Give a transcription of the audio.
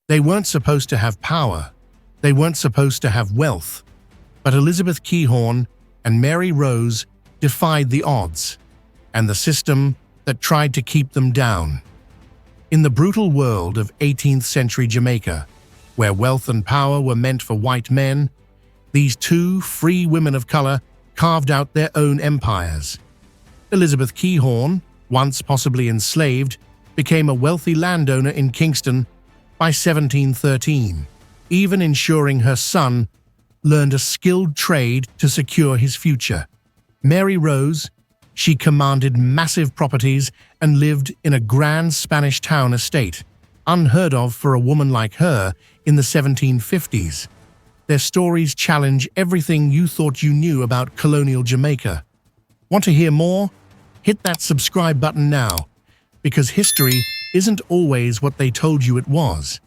They weren't supposed to have power. They weren't supposed to have wealth. But Elizabeth Keyhorne and Mary Rose defied the odds and the system that tried to keep them down. In the brutal world of 18th century Jamaica, where wealth and power were meant for white men, these two free women of color carved out their own empires. Elizabeth Keyhorne, once possibly enslaved, became a wealthy landowner in Kingston by 1713, even ensuring her son learned a skilled trade to secure his future. Mary Rose, she commanded massive properties and lived in a grand Spanish town estate, unheard of for a woman like her in the 1750s. Their stories challenge everything you thought you knew about colonial Jamaica. Want to hear more? Hit that subscribe button now, because history isn't always what they told you it was.